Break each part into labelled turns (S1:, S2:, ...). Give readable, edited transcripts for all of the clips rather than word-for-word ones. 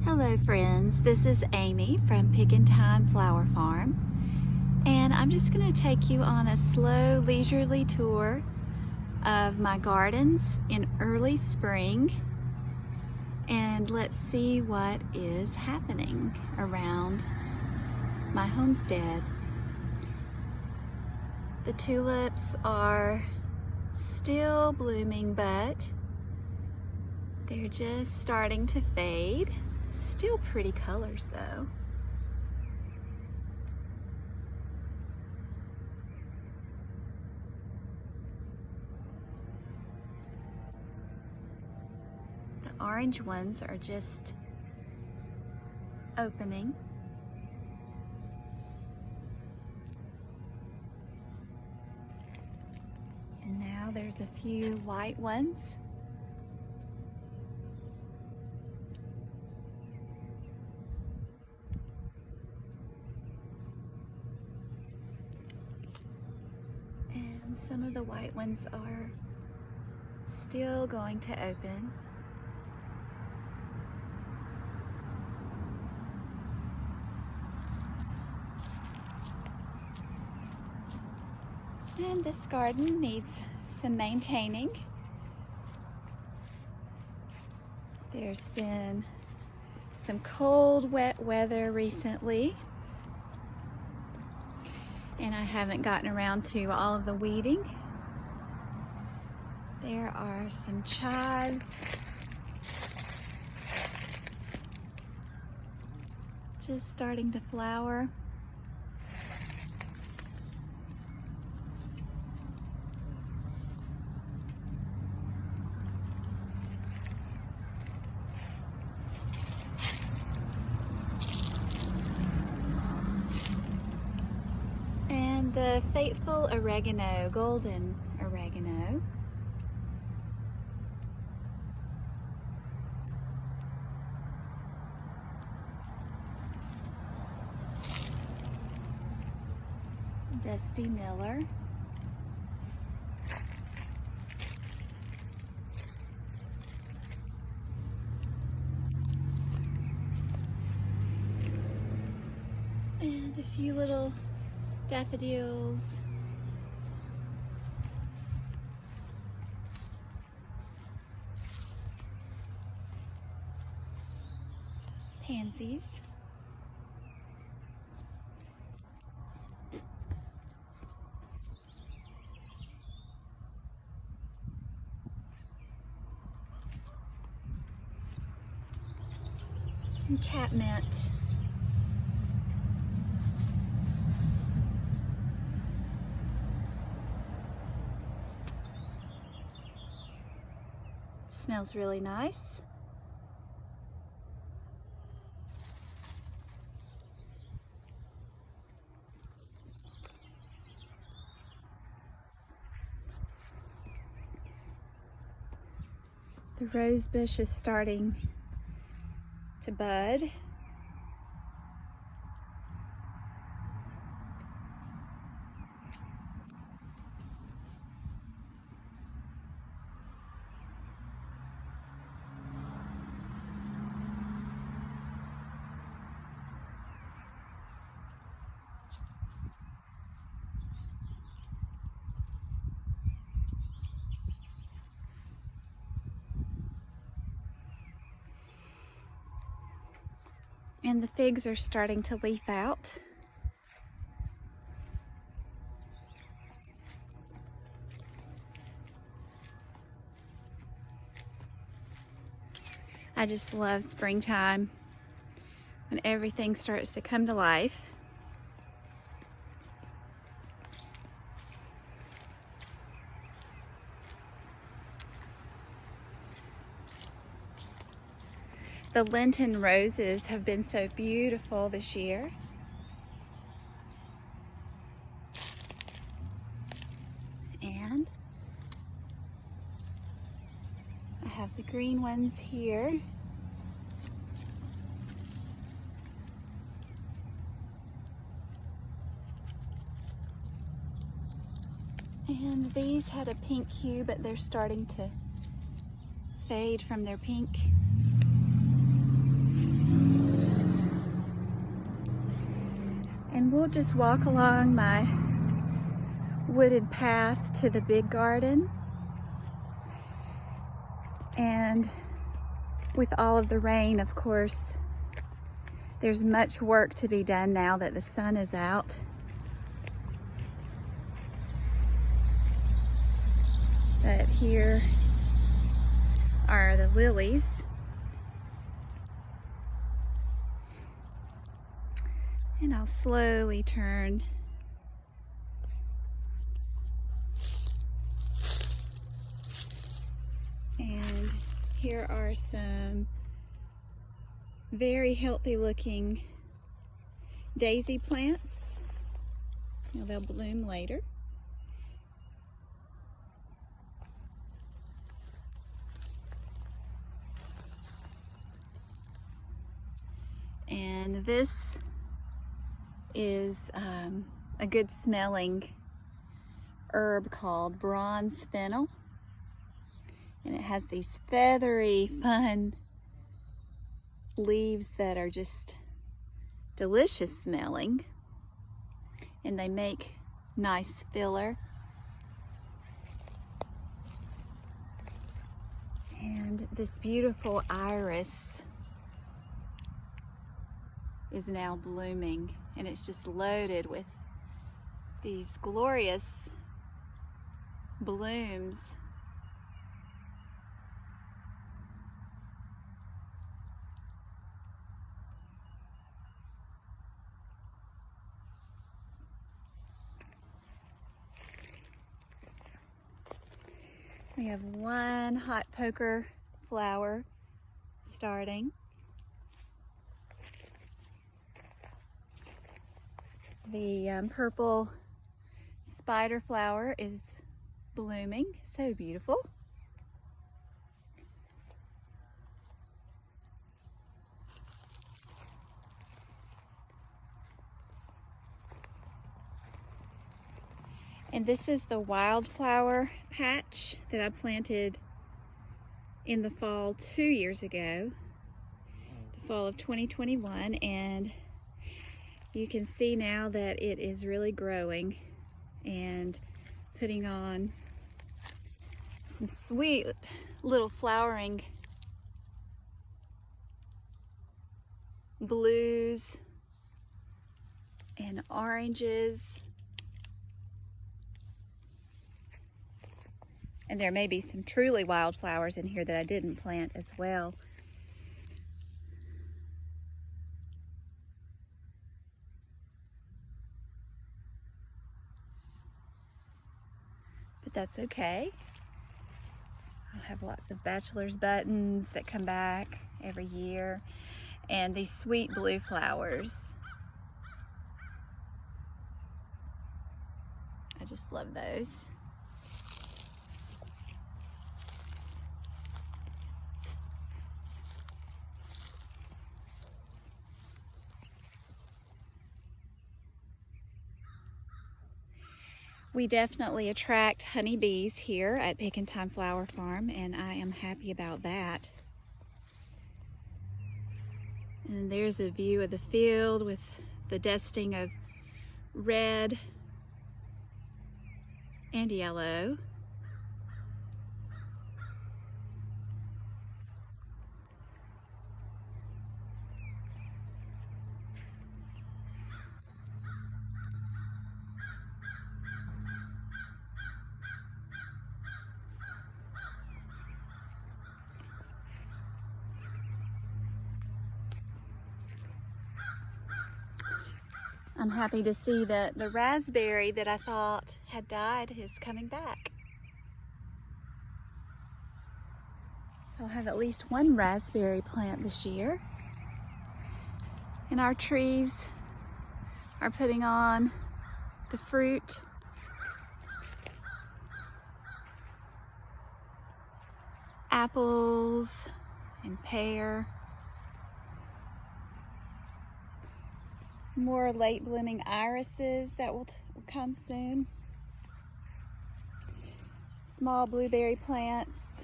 S1: Hello friends, this is Amy from Pickin' Time Flower Farm, and I'm just going to take you on a slow, leisurely tour of my gardens in early spring, and let's see what is happening around my homestead. The tulips are still blooming, but they're just starting to fade. Still pretty colors though. The orange ones are just opening. And now there's a few white ones. And some of the white ones are still going to open. And this garden needs some maintaining. There's been some cold, wet weather recently, and I haven't gotten around to all of the weeding. There are some chives, just starting to flower. And the faithful oregano, golden oregano. Dusty Miller. And a few little daffodils. Pansies. Some catmint. Smells really nice. The rose bush is starting to bud. And the figs are starting to leaf out. I just love springtime when everything starts to come to life. The lenten roses have been so beautiful this year. And I have the green ones here. And these had a pink hue, but they're starting to fade from their pink. And we'll just walk along my wooded path to the big garden. And with all of the rain, of course, there's much work to be done now that the sun is out. But here are the lilies. And I'll slowly turn. And here are some very healthy looking daisy plants. Now they'll bloom later. And this is a good smelling herb called bronze fennel. And it has these feathery, fun leaves that are just delicious smelling. And they make nice filler. And this beautiful iris is now blooming, and it's just loaded with these glorious blooms. We have one hot poker flower starting. The purple spider flower is blooming, so beautiful. And this is the wildflower patch that I planted in the fall 2 years ago, the fall of 2021, and you can see now that it is really growing and putting on some sweet little flowering blues and oranges. And there may be some truly wildflowers in here that I didn't plant as well. But that's okay. I'll have lots of bachelors buttons that come back every year. And these sweet blue flowers. I just love those. We definitely attract honeybees here at Pick and Time Flower Farm, and I am happy about that. And there's a view of the field with the dusting of red and yellow. I'm happy to see that the raspberry that I thought had died is coming back. So I'll have at least one raspberry plant this year. And our trees are putting on the fruit. Apples and pear. More late blooming irises that will come soon. Small blueberry plants.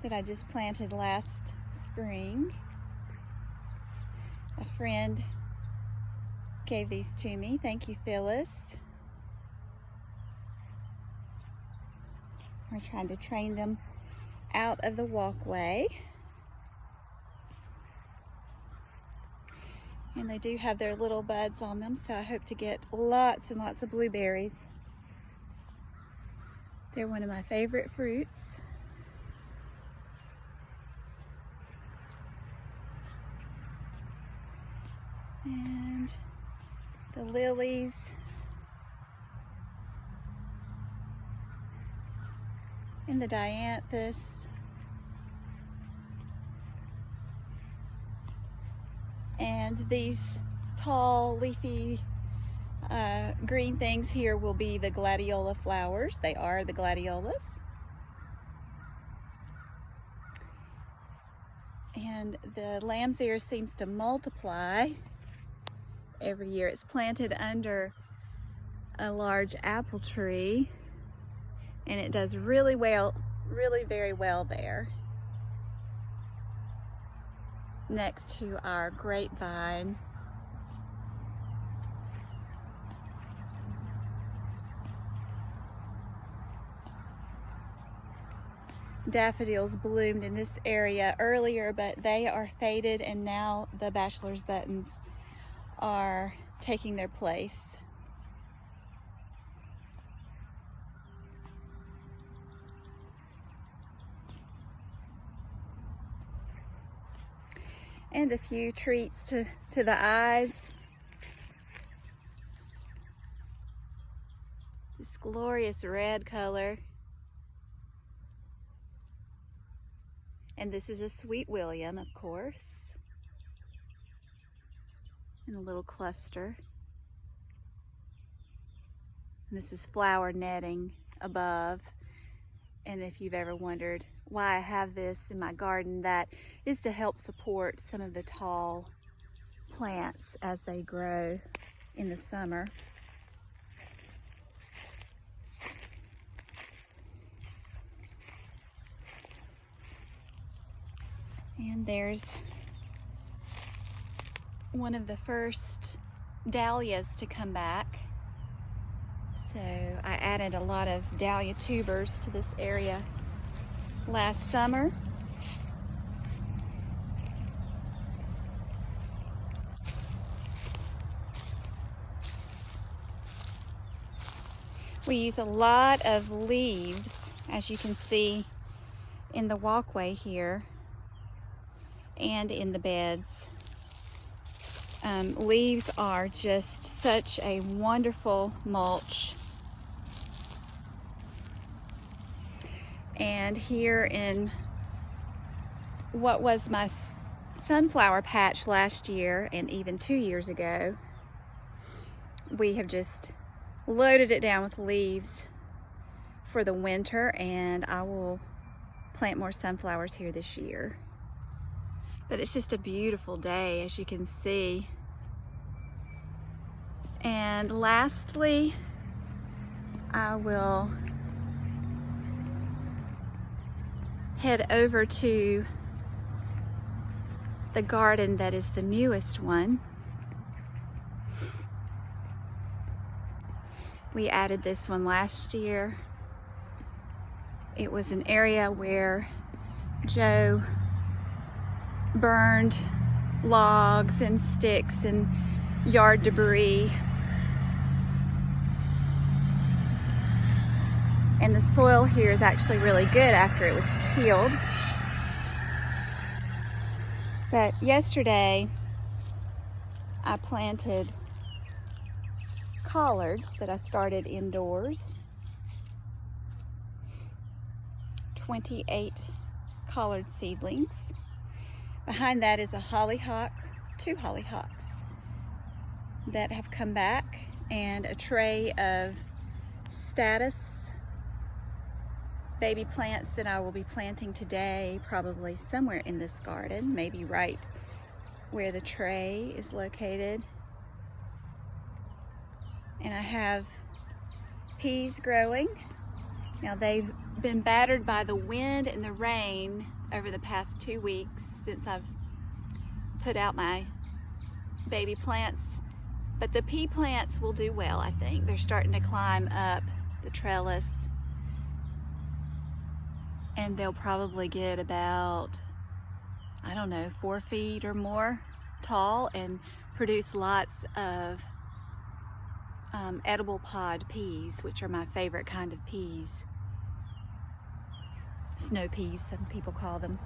S1: that I just planted last spring. A friend gave these to me. Thank you, Phyllis. We're trying to train them out of the walkway. And they do have their little buds on them, so I hope to get lots and lots of blueberries. They're one of my favorite fruits. And the lilies. And the dianthus. And these tall, leafy, green things here will be the gladiolus flowers. They are the gladiolus. And the lamb's ear seems to multiply every year. It's planted under a large apple tree, and it does really well, really very well there, next to our grapevine. Daffodils bloomed in this area earlier, but they are faded, and now the bachelors buttons are taking their place. And a few treats to the eyes. This glorious red color. And this is a sweet William, of course. In a little cluster. And this is flower netting above. And if you've ever wondered why I have this in my garden, that is to help support some of the tall plants as they grow in the summer. And there's one of the first dahlias to come back. So I added a lot of dahlia tubers to this area last summer. We use a lot of leaves, as you can see in the walkway here and in the beds. Leaves are just such a wonderful mulch. And here in what was my sunflower patch last year and even 2 years ago, we have just loaded it down with leaves for the winter, and I will plant more sunflowers here this year. But it's just a beautiful day, as you can see. And lastly, I will head over to the garden that is the newest one. We added this one last year. It was an area where Joe burned logs and sticks and yard debris. And the soil here is actually really good after it was tilled. But yesterday I planted collards that I started indoors. 28 collard seedlings. Behind that is a hollyhock, 2 hollyhocks that have come back, and a tray of status baby plants that I will be planting today, probably somewhere in this garden, maybe right where the tray is located. And I have peas growing. Now they've been battered by the wind and the rain over the past 2 weeks since I've put out my baby plants. But the pea plants will do well, I think. They're starting to climb up the trellis, and they'll probably get about, I don't know, 4 feet or more tall and produce lots of edible pod peas, which are my favorite kind of peas. Snow peas, some people call them.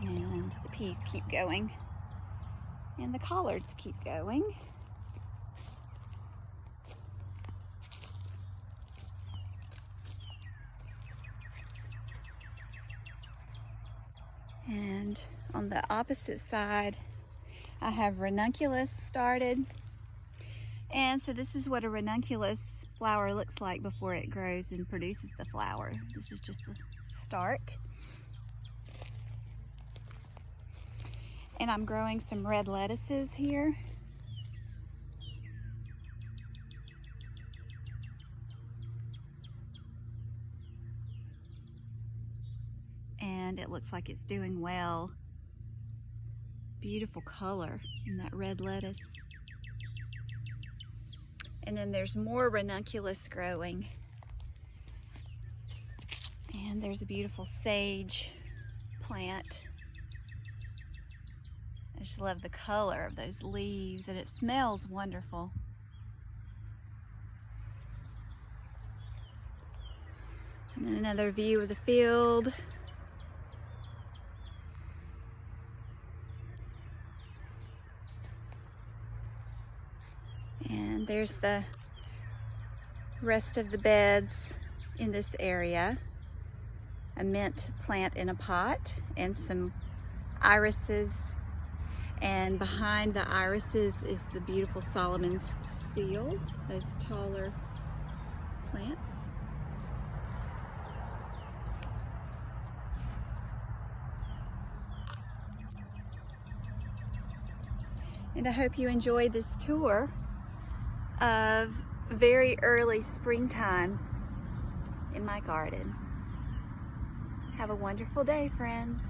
S1: And the peas keep going, and the collards keep going. And on the opposite side, I have ranunculus started. And so this is what a ranunculus flower looks like before it grows and produces the flower. This is just the start. And I'm growing some red lettuces here. And it looks like it's doing well. Beautiful color in that red lettuce. And then there's more ranunculus growing. And there's a beautiful sage plant. I just love the color of those leaves, and it smells wonderful. And then another view of the field. And there's the rest of the beds in this area. A mint plant in a pot and some irises. And behind the irises is the beautiful Solomon's seal, those taller plants. And I hope you enjoyed this tour of very early springtime in my garden. Have a wonderful day, friends.